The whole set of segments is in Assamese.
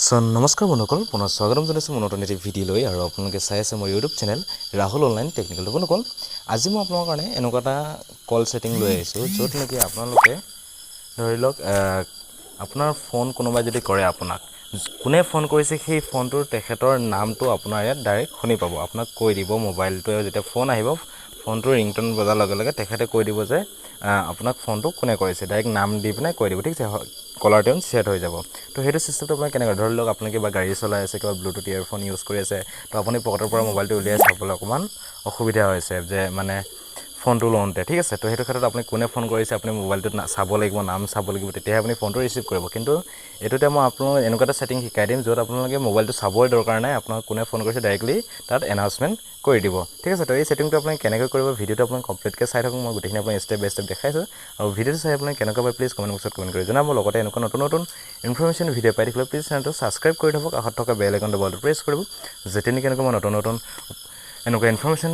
নমস্কাৰ বন্ধুসকল, পুনৰ স্বাগতম জনাইছোঁ মোৰ নতুন এটি ভিডিঅ' লৈ। আৰু আপোনালোকে চাই আছে মোৰ YouTube channel Rahul online technical. বন্ধুসকল, আজি মই আপোনালোকৰ কাৰণে এনেকুৱা এটা কল ছেটিং লৈ আহিছোঁ, য'ত নেকি আপোনালোকে ধৰি লওক আপোনাৰ ফোন কোনোবাই যদি কৰে, আপোনাক কোনে ফোন কৰিছে সেই ফোনটোৰ তেখেতৰ নামটো আপোনাৰ ইয়াত ডাইৰেক্ট শুনি পাব। আপোনাক কৈ দিব, মোবাইলটোৱে যেতিয়া ফোন আহিব, ফোনটোৰ ৰিংটন বজাৰ লগে লগে তেখেতে কৈ দিব যে আপোনাক ফোনটো কোনে কৰিছে, ডাইৰেক্ট নাম দি পিনে কৈ দিব। ঠিক আছে, কলাৰ টিউন ছেট হৈ যাব। তো সেইটো চিষ্টেমটো আপোনাৰ কেনেকৈ, ধৰি লওক আপুনি কিবা গাড়ী চলাই আছে, কিবা ব্লুটুথ ইয়েৰফোন ইউজ কৰি আছে, তো আপুনি পকেটৰ পৰা মোবাইলটো উলিয়াই চাবলৈ অকণমান অসুবিধা হৈছে যে মানে ফোনটো লওঁতে। ঠিক আছে, তো সেইটো ক্ষেত্ৰত আপুনি কোনে ফোন কৰিছে আপুনি মোবাইলটোত চাব লাগিব, নাম চাব লাগিব, তেতিয়াহে আপুনি ফোনটো ৰিচিভ কৰিব। কিন্তু এইটোতে মই আপোনালোকক এনেকুৱা এটা ছেটিং শিকাই দিম, য'ত আপোনালোকে মোবাইলটো চাবই দৰকাৰ নাই, আপোনাক কোনে ফোন কৰিছে ডাইৰেক্টলি তাত এনাউন্সমেণ্ট কৰি দিব। ঠিক আছে, তো এই ছেটিংটো আপুনি কেনেকৈ কৰিব, ভিডিঅ'টো আপুনি কমপ্লিটকৈ চাই থাকক। মই গোটেইখিনি আপুনি ষ্টেপ বাই ষ্টেপ দেখাইছোঁ। আৰু ভিডিঅ'টো চাই আপুনি কেনেকুৱা পায় প্লিজ কমেণ্ট বক্সত কমেণ্ট কৰি জনাব। লগতে এনেকুৱা নতুন নতুন ইনফৰমেশ্যন ভিডিঅ' পাই থাকিলে প্লিজ চেনেলটো ছাবস্ক্ৰাইব কৰি থ'ব, কাষত থকা বেল আইকনটো বলটো প্ৰেছ কৰিব, যেতিয়া নেকি এনেকুৱা মই নতুন নতুন এনেকুৱা ইনফৰমেশ্যন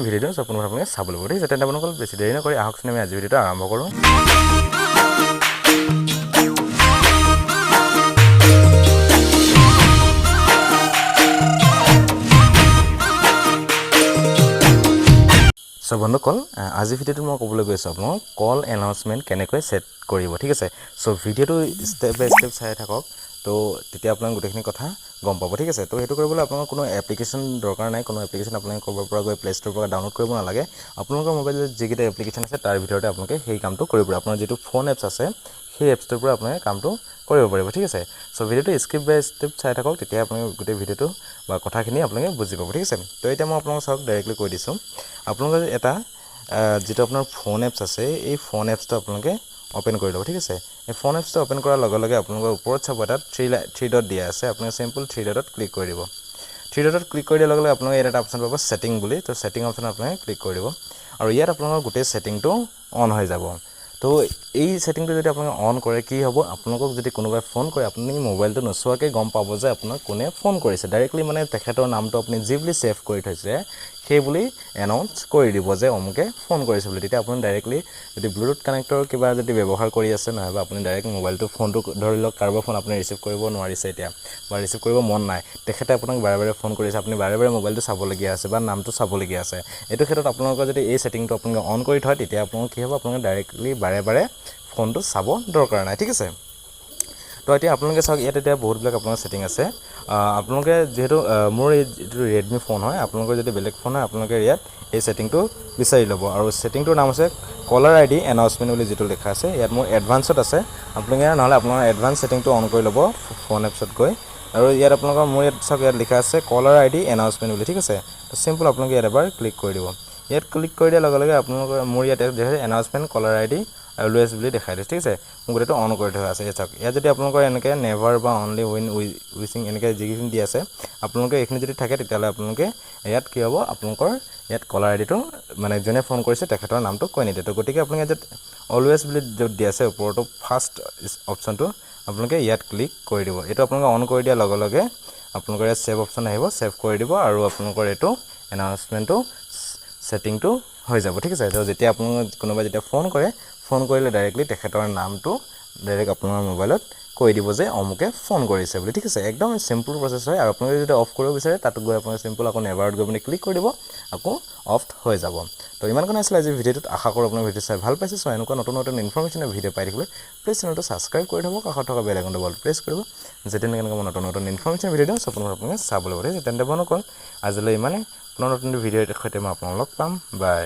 ভিডিঅ' আপোনালোকে চাবলৈ পাব। ঠিক আছে, তেন্তে আপোনালোকক বেছি দেৰি নকৰি আহকচোন আমি আজি ভিডিঅ'টো আৰম্ভ কৰোঁ। বন্ধুসকল, আজি ভিডিঅ'টো মই ক'বলৈ গৈছোঁ আপোনাক কল এনাউন্সমেণ্ট কেনেকৈ ছেট কৰিব। ঠিক আছে, ভিডিঅ'টো ষ্টেপ বাই ষ্টেপ চাই থাকক, তো তেতিয়া আপোনাক গোটেইখিনি কথা গম পাব। ঠিক আছে, তো সেইটো কৰিবলৈ আপোনালোকৰ কোনো এপ্লিকেশ্যন দৰকাৰ নাই, কোনো এপ্লিকেশ্যন আপোনালোকে ক'ৰবাৰ পৰা গৈ প্লে ষ্ট'ৰৰ পৰা ডাউনলোড কৰিব নালাগে। আপোনালোকৰ মোবাইলত যিকেইটা এপ্লিকেশ্যন আছে তাৰ ভিতৰতে আপোনালোকে সেই কামটো কৰিব পাৰে। আপোনাৰ যিটো ফোন এপছ আছে সেই এপছটোৰ পৰা আপোনালোকে কামটো কৰিব পাৰিব। ঠিক আছে, ভিডিঅ'টো স্কিপ বাই ষ্টেপ চাই থাকক, তেতিয়া আপুনি গোটেই ভিডিঅ'টো বা কথাখিনি আপোনালোকে বুজি পাব। ঠিক আছে, তো এতিয়া মই আপোনালোকক চাওক ডাইৰেক্টলি কৈ দিছোঁ। আপোনালোকে এটা যিটো আপোনাৰ ফোন এপছ আছে, এই ফোন এপছটো আপোনালোকে অ'পেন কৰি ল'ব। ঠিক আছে, এই ফোন এপছটো অ'পেন কৰাৰ লগে লগে আপোনালোকৰ ওপৰত চাব এটা থ্ৰী ডট দিয়া আছে, আপোনালোকে চিম্পল থ্ৰী ডটত ক্লিক কৰি দিব। থ্ৰী ডটত ক্লিক কৰি দিয়াৰ লগে লগে আপোনালোকে ইয়াত এটা অপশ্যন পাব ছেটিং বুলি, তো ছেটিং অপশ্যনত আপোনালোকে ক্লিক কৰি দিব। আৰু ইয়াত আপোনালোকৰ গোটেই ছেটিংটো অন হৈ যাব। তো এই ছেটিংটো যদি আপোনালোকে অন কৰে কি হ'ব, আপোনালোকক যদি কোনোবাই ফোন কৰে আপুনি মোবাইলটো নোচোৱাকৈ গম পাব যে আপোনাক কোনে ফোন কৰিছে। ডাইৰেক্টলি মানে তেখেতৰ নামটো আপুনি যি বুলি ছেভ কৰি থৈছে সেই বুলি এনাউন্স কৰি দিব যে অমুকে ফোন কৰিছে বুলি। তেতিয়া আপুনি ডাইৰেক্টলি যদি ব্লুটুথ কানেক্টৰ কিবা যদি ব্যৱহাৰ কৰি আছে, নহ'বা আপুনি ডাইৰেক্ট মোবাইলটো ফোনটো ধৰি লওক কাৰোবাৰ ফোন আপুনি ৰিচিভ কৰিব নোৱাৰিছে এতিয়া, বা ৰিচিভ কৰিব মন নাই, তেখেতে আপোনাক বাৰে বাৰে ফোন কৰিছে, আপুনি বাৰে বাৰে মোবাইলটো চাবলগীয়া আছে বা নামটো চাবলগীয়া আছে। এইটো ক্ষেত্ৰত আপোনালোকৰ যদি এই ছেটিংটো আপোনালোকে অন কৰি থয়, তেতিয়া আপোনালোকৰ কি হ'ব, আপোনালোকে ডাইৰেক্টলি বাৰে বাৰে ফোনটো চাব দৰকাৰ নাই। ঠিক আছে, তো এতিয়া আপোনালোকে চাওক, ইয়াত এতিয়া বহুতবিলাক আপোনাৰ ছেটিং আছে। আপোনালোকে যিহেতু মোৰ এই যিটো ৰেডমি ফোন হয়, আপোনালোকৰ যদি বেলেগ ফোন হয় আপোনালোকে ইয়াত এই ছেটিংটো বিচাৰি ল'ব। আৰু ছেটিংটোৰ নাম হৈছে কলাৰ আই ডি এনাউন্সমেণ্ট বুলি যিটো লিখা আছে, ইয়াত মোৰ এডভান্সত আছে, আপোনালোকে নহ'লে আপোনাৰ এডভান্স ছেটিংটো অন কৰি ল'ব ফোন এপছত গৈ। আৰু ইয়াত আপোনালোকৰ মোৰ ইয়াত চাওক, ইয়াত লিখা আছে কলাৰ আই ডি এনাউন্সমেণ্ট বুলি। ঠিক আছে, তো চিম্পল আপোনালোকে ইয়াত এবাৰ ক্লিক কৰি দিব। ইয়াত ক্লিক কৰি দিয়াৰ লগে লগে আপোনালোকৰ মোৰ ইয়াত এনাউন্সমেণ্ট কলাৰ আই ডি অলৱেজ বুলি দেখাই দিছে। ঠিক আছে, মোৰ গোটেইটো অন কৰি থোৱা আছে। চাওক, ইয়াত যদি আপোনালোকৰ এনেকৈ নেভাৰ বা অনলি উইচিং এনেকৈ যিখিনি দি আছে, আপোনালোকে এইখিনি যদি থাকে তেতিয়াহ'লে আপোনালোকে ইয়াত কি হ'ব, আপোনালোকৰ ইয়াত কলাৰ আই ডিটো মানে যোনে ফোন কৰিছে তেখেতৰ নামটো কৈ নিদিয়ে। তো গতিকে আপোনালোকে ইয়াত অলৱেজ বুলি য'ত দি আছে ওপৰতো ফাৰ্ষ্ট অপশ্যনটো আপোনালোকে ইয়াত ক্লিক কৰি দিব। এইটো আপোনালোকে অন কৰি দিয়াৰ লগে লগে আপোনালোকৰ ইয়াত ছেভ অপশ্যন আহিব, ছেভ কৰি দিব আৰু আপোনালোকৰ এইটো এনাউন্সমেণ্টটো ছেটিংটো হৈ যাব। ঠিক আছে, তো যেতিয়া আপোনালোকে কোনোবাই যেতিয়া ফোন কৰিলে ডাইৰেক্টলি তেখেতৰ নামটো ডাইৰেক্ট আপোনাৰ মোবাইলত কৈ দিব যে অমুকে ফোন কৰিছে বুলি। ঠিক আছে, একদম চিম্পল প্ৰচেছ হয়। আৰু আপোনালোকে যদি অফ কৰিব বিচাৰে তাত গৈ আপোনালোকে চিম্পল আকৌ নেভাৰত গৈ আপুনি ক্লিক কৰি দিব, আকৌ অফ হৈ যাব। তো ইমানকণ আছিলে আজি ভিডিঅ'টোত, আশা কৰোঁ আপোনাৰ ভিডিঅ' চাই ভাল পাইছে। এনেকুৱা নতুন নতুন ইনফৰমেশ্যনৰ ভিডিঅ' পাই থাকিবলৈ প্লিজ চেনেলটো ছাবস্ক্ৰাইব কৰি থ'ব, কাষত থকা বেল আইকনটো বল প্ৰেছ কৰিব, যেতিয়া নেকি মই নতুন নতুন ইনফৰমেশ্যন ভিডিঅ' দিওঁ আপোনালোকে চাবলৈ পাব। ঠিক আছে, তেন্তে বন্ধুসকল আজিলৈ ইমানে, পুনৰ নতুন ভিডিঅ'ৰ সৈতে মই আপোনালোকক লগ পাম। বাই।